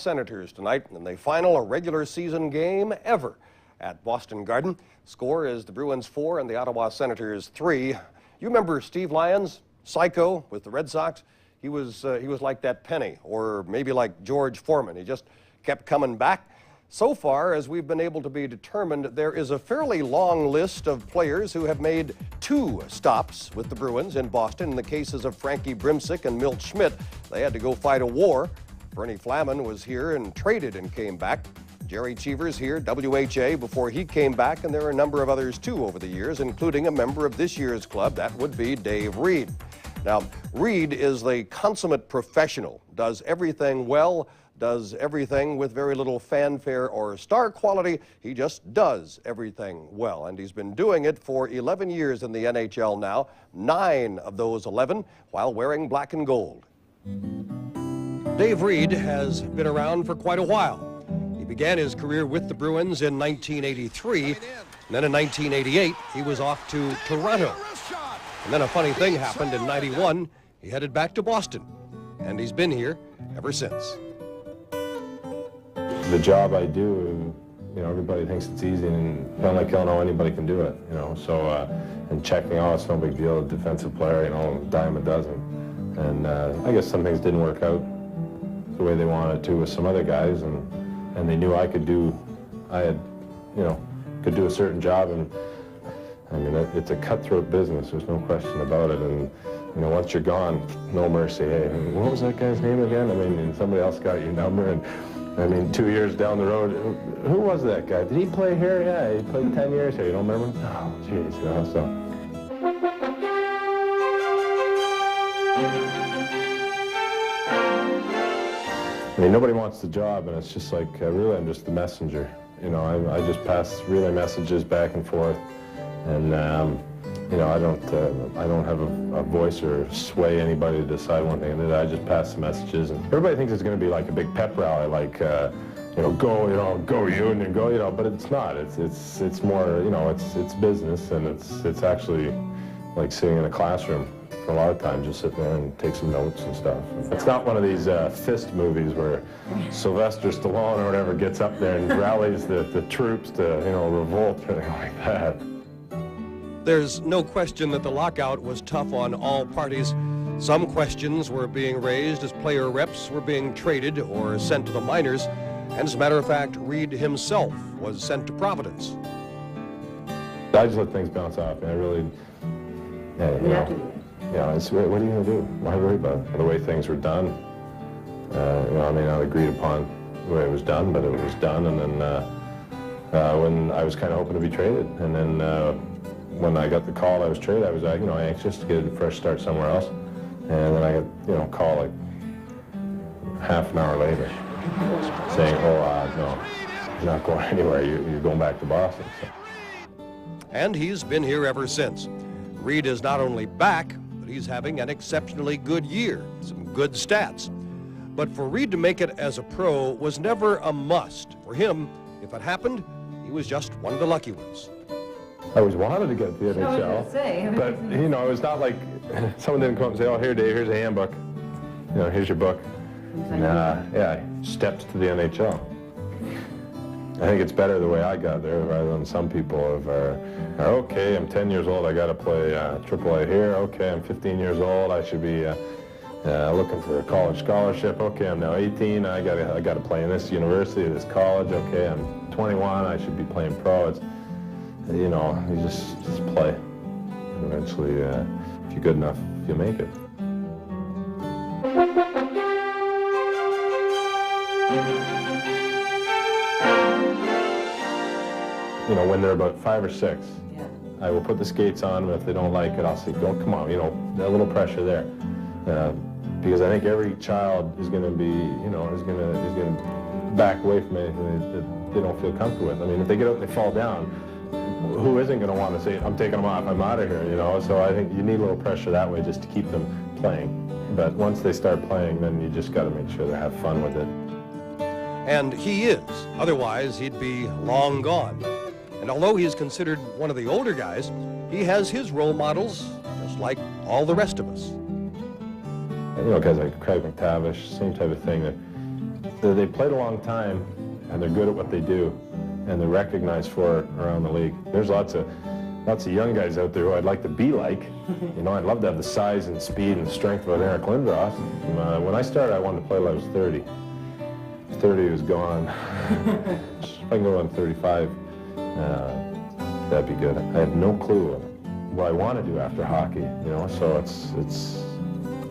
Senators tonight in the final regular season game ever at Boston Garden. Score is the Bruins 4 and the Ottawa Senators 3. You remember Steve Lyons, Psycho with the Red Sox? He was like that penny, or maybe like George Foreman. He just kept coming back. So far, as we've been able to be determined, there is a fairly long list of players who have made 2 stops with the Bruins in Boston. In the cases of Frankie Brimsick and Milt Schmidt, they had to go fight a war. Bernie Flaman was here and traded and came back. Jerry Cheevers here, WHA, before he came back, and there are a number of others too over the years, including a member of this year's club. That would be Dave Reed. Now, Reed is the consummate professional, does everything well, does everything with very little fanfare or star quality. He just does everything well, and he's been doing it for 11 years in the NHL now, 9 of those 11 while wearing black and gold. Dave Reed has been around for quite a while. He began his career with the Bruins in 1983, and then in 1988 he was off to Toronto. And then a funny thing happened in '91. He headed back to Boston, and he's been here ever since. The job I do, you know, everybody thinks it's easy, and not like I don't know anybody can do it, you know. So, and checking, oh, it's no big deal, a defensive player, you know, dime a dozen. And I guess some things didn't work out the way they wanted to with some other guys, and they knew I could do, could do a certain job, and I mean, it's a cutthroat business, there's no question about it, and you know, once you're gone, no mercy. Hey, what was that guy's name again? I mean, and somebody else got your number, and I mean, 2 years down the road, who was that guy? Did he play here? Yeah, he played 10 years here. You don't remember him? Oh, jeez, you know, so. I mean, nobody wants the job, and it's just like, really, I'm just the messenger. You know, I just pass relay messages back and forth, and you know, I don't have a voice or sway anybody to decide one thing or another. I just pass the messages, and everybody thinks it's going to be like a big pep rally, like you know, go you, and then go, you know, but it's not. It's more, you know, it's business, and it's actually like sitting in a classroom for a lot of times, just sit there and take some notes and stuff. It's not one of these fist movies where Sylvester Stallone or whatever gets up there and rallies the troops to, you know, revolt or anything like that. There's no question that the lockout was tough on all parties. Some questions were being raised as player reps were being traded or sent to the minors. And as a matter of fact, Reed himself was sent to Providence. I just let things bounce off. I really, yeah, it's, what are you going to do? Why worry about it? The way things were done, you know, I mean, I agreed upon the way it was done, but it was done. And then when I was kind of hoping to be traded, and then when I got the call I was traded, I was, you know, anxious to get a fresh start somewhere else. And then I got, you know, a call like half an hour later saying, oh, no, you're not going anywhere. You're going back to Boston. So. And he's been here ever since. Reed is not only back, but he's having an exceptionally good year, some good stats. But for Reed to make it as a pro was never a must. For him, if it happened, he was just one of the lucky ones. I always wanted to get to the NHL, but you know, it's not like someone didn't come up and say, oh, here, Dave, here's a handbook. You know, here's your book. And, yeah, steps to the NHL. I think it's better the way I got there rather than some people are okay, I'm 10 years old, I got to play AAA here. Okay, I'm 15 years old, I should be looking for a college scholarship. Okay, I'm now 18, I got to play in this university, this college. Okay, I'm 21, I should be playing pro. It's, you know, you just play. And eventually, if you're good enough, you'll make it. You know, when they're about 5 or 6, I will put the skates on them. If they don't like it, I'll say, "Go, come on," you know, a little pressure there. Because I think every child is going to be, you know, is going to back away from anything that they don't feel comfortable with. I mean, if they get up and they fall down, who isn't going to want to say, I'm taking them off, I'm out of here, you know? So I think you need a little pressure that way just to keep them playing. But once they start playing, then you just got to make sure they have fun with it. And he is. Otherwise, he'd be long gone. And although he's considered one of the older guys, he has his role models, just like all the rest of us. You know, guys like Craig McTavish, same type of thing, that they played a long time, and they're good at what they do, and they're recognized for it around the league. There's lots of young guys out there who I'd like to be like. You know, I'd love to have the size and speed and strength of Eric Lindros. When I started, I wanted to play till I was 30. 30 was gone. If I can go on 35, that'd be good. I have no clue what I want to do after hockey, you know, so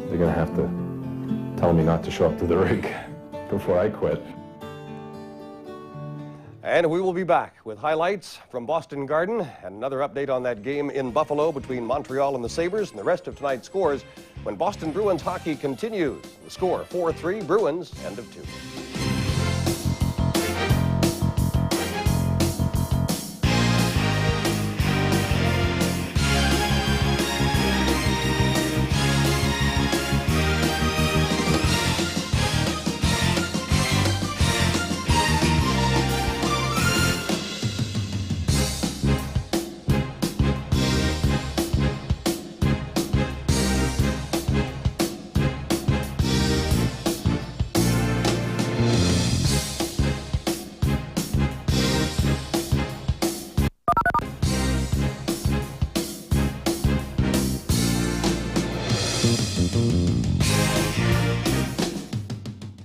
they're going to have to tell me not to show up to the rink before I quit. And we will be back with highlights from Boston Garden and another update on that game in Buffalo between Montreal and the Sabres and the rest of tonight's scores when Boston Bruins hockey continues. The score 4-3 Bruins, end of 2.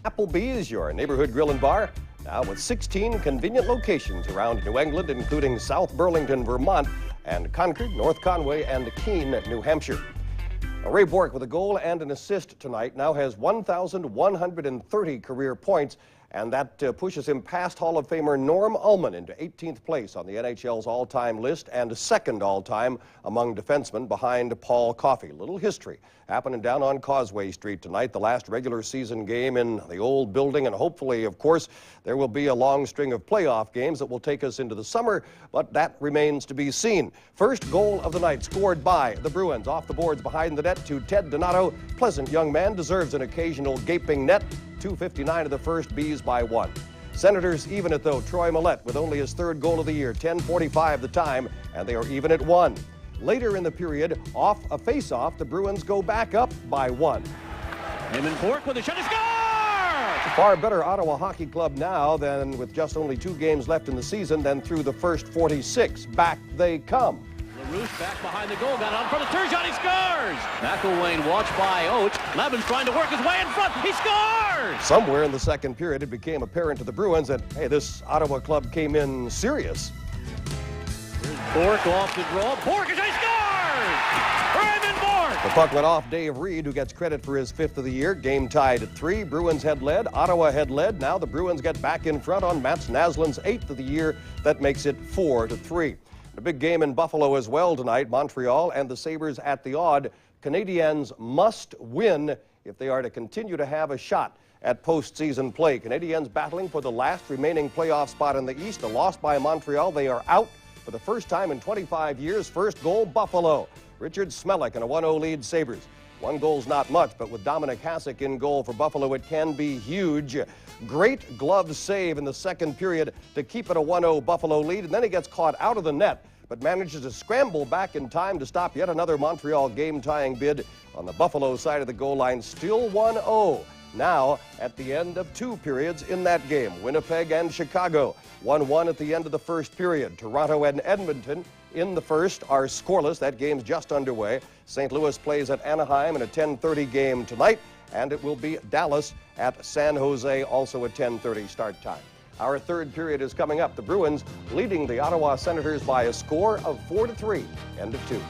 Applebee's, your neighborhood grill and bar, now with 16 convenient locations around New England, including South Burlington, Vermont, and Concord, North Conway, and Keene, New Hampshire. Ray Bourque, with a goal and an assist tonight, now has 1,130 career points, and that pushes him past Hall of Famer Norm Ullman into 18th place on the NHL's all-time list and second all-time among defensemen behind Paul Coffey. Little history happening down on Causeway Street tonight, the last regular season game in the old building, and hopefully, of course, there will be a long string of playoff games that will take us into the summer, but that remains to be seen. First goal of the night scored by the Bruins off the boards behind the net to Ted Donato. Pleasant young man, deserves an occasional gaping net. 2:59 of the first, Bees by 1. Senators even it though. Troy Millette with only his third goal of the year, 10:45 the time, and they are even at 1. Later in the period, off a face-off, the Bruins go back up by 1. Him and Bourque with a shot to score! Far better Ottawa Hockey Club now than with just only 2 games left in the season than through the first 46. Back they come. LaRouche back behind the goal, got it on front of Turgeon, he scores! McElwain watched by Oates. Levin's trying to work his way in front, he scores! Somewhere in the second period, it became apparent to the Bruins that, hey, this Ottawa club came in serious. Bourque off the draw, Bourque, he scores! Raymond Bourque! The puck went off Dave Reed, who gets credit for his 5th of the year. Game tied at 3. Bruins had led, Ottawa had led. Now the Bruins get back in front on Mats Naslin's 8th of the year. That makes it 4-3. A big game in Buffalo as well tonight. Montreal and the Sabres at the odd. Canadiens must win if they are to continue to have a shot at postseason play. Canadiens battling for the last remaining playoff spot in the East. A loss by Montreal. They are out for the first time in 25 years. First goal, Buffalo. Richard Smellick and a 1-0 lead, Sabres. 1 goal's not much, but with Dominic Hasek in goal for Buffalo, it can be huge. Great glove save in the second period to keep it a 1-0 Buffalo lead, and then he gets caught out of the net, but manages to scramble back in time to stop yet another Montreal game-tying bid on the Buffalo side of the goal line. Still 1-0. Now, at the end of 2 periods in that game, Winnipeg and Chicago, 1-1 at the end of the first period. Toronto and Edmonton in the first are scoreless. That game's just underway. St. Louis plays at Anaheim in a 10:30 game tonight, and it will be Dallas at San Jose, also a 10:30 start time. Our third period is coming up. The Bruins leading the Ottawa Senators by a score of 4-3, end of 2.